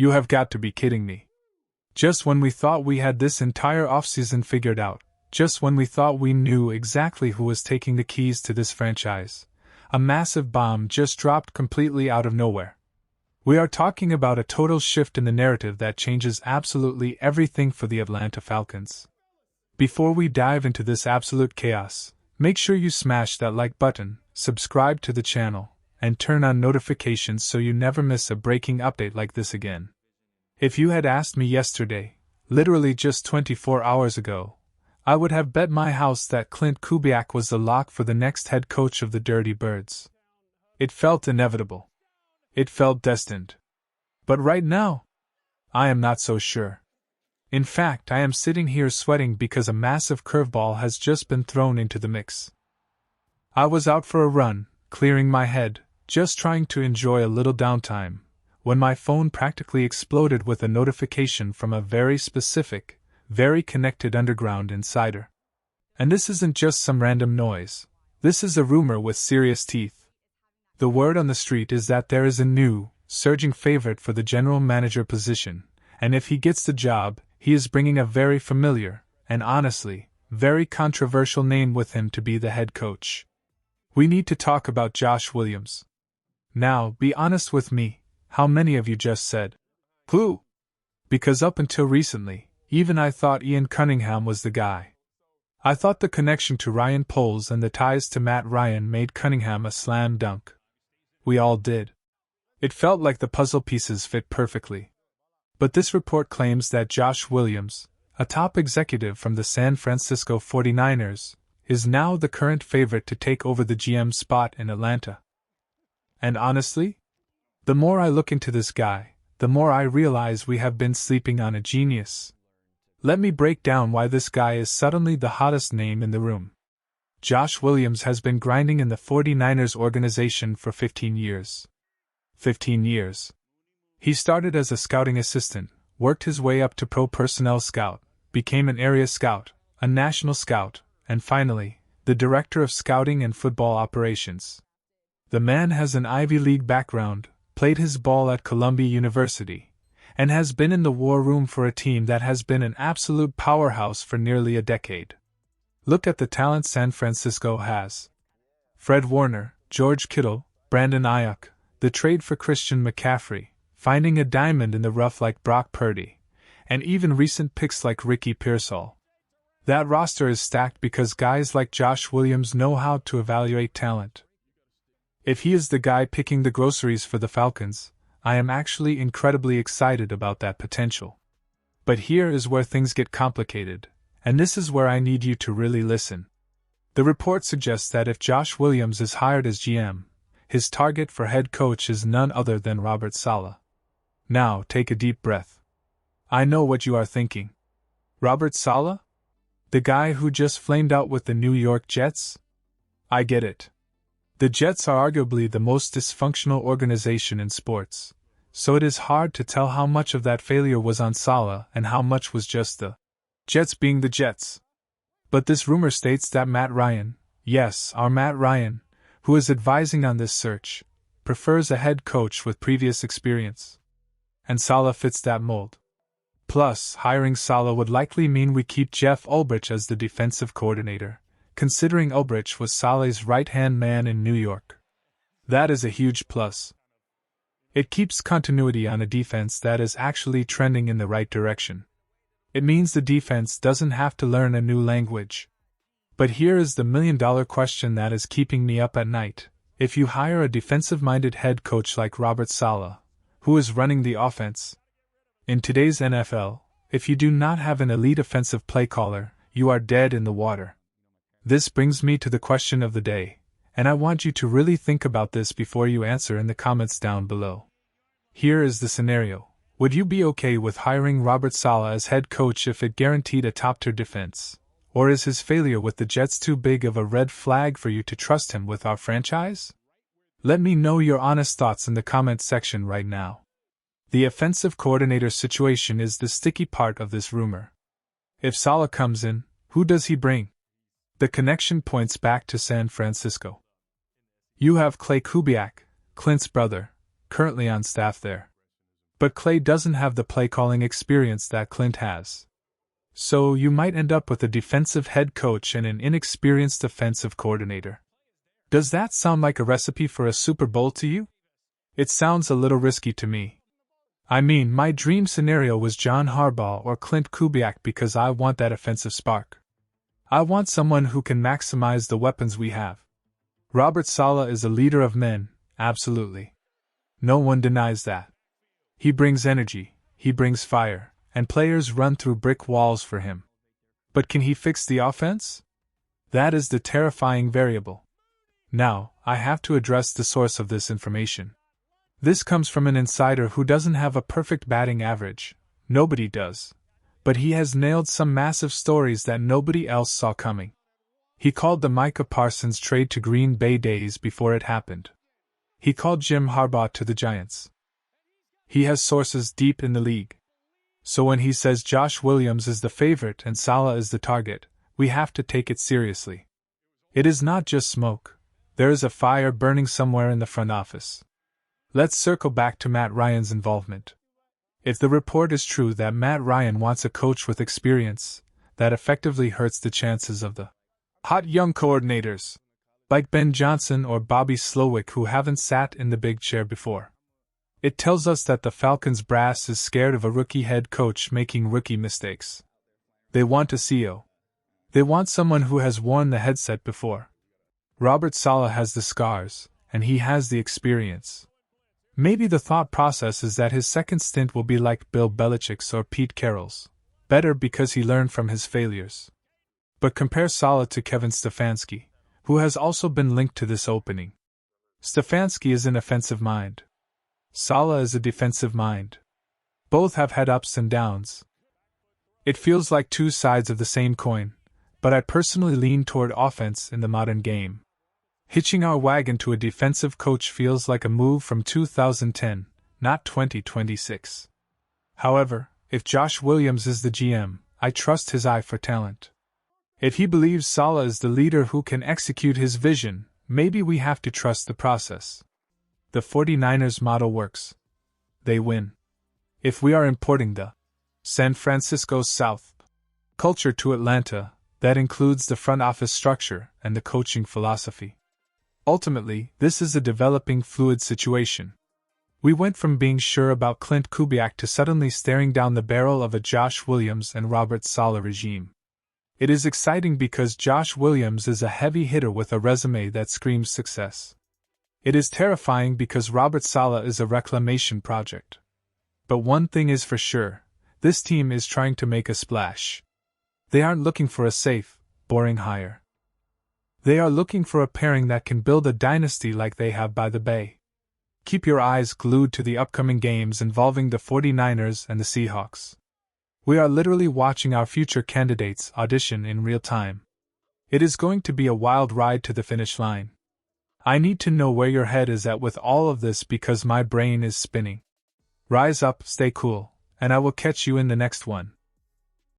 You have got to be kidding me. Just when we thought we had this entire offseason figured out, just when we thought we knew exactly who was taking the keys to this franchise, a massive bomb just dropped completely out of nowhere. We are talking about a total shift in the narrative that changes absolutely everything for the Atlanta Falcons. Before we dive into this absolute chaos, make sure you smash that like button, subscribe to the channel, and turn on notifications so you never miss a breaking update like this again. If you had asked me yesterday, literally just 24 hours ago, I would have bet my house that Clint Kubiak was the lock for the next head coach of the Dirty Birds. It felt inevitable. It felt destined. But right now, I am not so sure. In fact, I am sitting here sweating because a massive curveball has just been thrown into the mix. I was out for a run, clearing my head, just trying to enjoy a little downtime, when my phone practically exploded with a notification from a very specific, very connected underground insider. And this isn't just some random noise. This is a rumor with serious teeth. The word on the street is that there is a new, surging favorite for the general manager position, and if he gets the job, he is bringing a very familiar, and honestly, very controversial name with him to be the head coach. We need to talk about Josh Williams. Now, be honest with me, how many of you just said, "Who?" Because up until recently, even I thought Ian Cunningham was the guy. I thought the connection to Ryan Poles and the ties to Matt Ryan made Cunningham a slam dunk. We all did. It felt like the puzzle pieces fit perfectly. But this report claims that Josh Williams, a top executive from the San Francisco 49ers, is now the current favorite to take over the GM spot in Atlanta. And honestly, the more I look into this guy, the more I realize we have been sleeping on a genius. Let me break down why this guy is suddenly the hottest name in the room. Josh Williams has been grinding in the 49ers organization for 15 years. 15 years. He started as a scouting assistant, worked his way up to pro personnel scout, became an area scout, a national scout, and finally, the director of scouting and football operations. The man has an Ivy League background, played his ball at Columbia University, and has been in the war room for a team that has been an absolute powerhouse for nearly a decade. Look at the talent San Francisco has. Fred Warner, George Kittle, Brandon Ayuk, the trade for Christian McCaffrey, finding a diamond in the rough like Brock Purdy, and even recent picks like Ricky Pearsall. That roster is stacked because guys like Josh Williams know how to evaluate talent. If he is the guy picking the groceries for the Falcons, I am actually incredibly excited about that potential. But here is where things get complicated, and this is where I need you to really listen. The report suggests that if Josh Williams is hired as GM, his target for head coach is none other than Robert Salah. Now, take a deep breath. I know what you are thinking. Robert Salah? The guy who just flamed out with the New York Jets? I get it. The Jets are arguably the most dysfunctional organization in sports, so it is hard to tell how much of that failure was on Saleh and how much was just the Jets being the Jets. But this rumor states that Matt Ryan, yes, our Matt Ryan, who is advising on this search, prefers a head coach with previous experience. And Saleh fits that mold. Plus, hiring Saleh would likely mean we keep Jeff Ulbrich as the defensive coordinator, considering Ulbrich was Saleh's right-hand man in New York. That is a huge plus. It keeps continuity on a defense that is actually trending in the right direction. It means the defense doesn't have to learn a new language. But here is the million-dollar question that is keeping me up at night. If you hire a defensive-minded head coach like Robert Salah, who is running the offense? In today's NFL, if you do not have an elite offensive play caller, you are dead in the water. This brings me to the question of the day, and I want you to really think about this before you answer in the comments down below. Here is the scenario. Would you be okay with hiring Robert Salah as head coach if it guaranteed a top-tier defense? Or is his failure with the Jets too big of a red flag for you to trust him with our franchise? Let me know your honest thoughts in the comments section right now. The offensive coordinator situation is the sticky part of this rumor. If Saleh comes in, who does he bring? The connection points back to San Francisco. You have Clay Kubiak, Clint's brother, currently on staff there. But Clay doesn't have the play-calling experience that Clint has. So you might end up with a defensive head coach and an inexperienced offensive coordinator. Does that sound like a recipe for a Super Bowl to you? It sounds a little risky to me. I mean, my dream scenario was John Harbaugh or Clint Kubiak because I want that offensive spark. I want someone who can maximize the weapons we have. Robert Salah is a leader of men, absolutely. No one denies that. He brings energy, he brings fire, and players run through brick walls for him. But can he fix the offense? That is the terrifying variable. Now, I have to address the source of this information. This comes from an insider who doesn't have a perfect batting average. Nobody does. But he has nailed some massive stories that nobody else saw coming. He called the Micah Parsons trade to Green Bay days before it happened. He called Jim Harbaugh to the Giants. He has sources deep in the league. So when he says Josh Williams is the favorite and Saleh is the target, we have to take it seriously. It is not just smoke. There is a fire burning somewhere in the front office. Let's circle back to Matt Ryan's involvement. If the report is true that Matt Ryan wants a coach with experience, that effectively hurts the chances of the hot young coordinators, like Ben Johnson or Bobby Slowick, who haven't sat in the big chair before. It tells us that the Falcons brass is scared of a rookie head coach making rookie mistakes. They want a CEO. They want someone who has worn the headset before. Robert Salah has the scars, and he has the experience. Maybe the thought process is that his second stint will be like Bill Belichick's or Pete Carroll's, better because he learned from his failures. But compare Saleh to Kevin Stefanski, who has also been linked to this opening. Stefanski is an offensive mind. Saleh is a defensive mind. Both have had ups and downs. It feels like two sides of the same coin, but I personally lean toward offense in the modern game. Hitching our wagon to a defensive coach feels like a move from 2010, not 2026. However, if Josh Williams is the GM, I trust his eye for talent. If he believes Saleh is the leader who can execute his vision, maybe we have to trust the process. The 49ers model works. They win. If we are importing the San Francisco South culture to Atlanta, that includes the front office structure and the coaching philosophy. Ultimately, this is a developing fluid situation. We went from being sure about Clint Kubiak to suddenly staring down the barrel of a Josh Williams and Robert Salah regime. It is exciting because Josh Williams is a heavy hitter with a resume that screams success. It is terrifying because Robert Salah is a reclamation project. But one thing is for sure, this team is trying to make a splash. They aren't looking for a safe, boring hire. They are looking for a pairing that can build a dynasty like they have by the Bay. Keep your eyes glued to the upcoming games involving the 49ers and the Seahawks. We are literally watching our future candidates audition in real time. It is going to be a wild ride to the finish line. I need to know where your head is at with all of this because my brain is spinning. Rise up, stay cool, and I will catch you in the next one.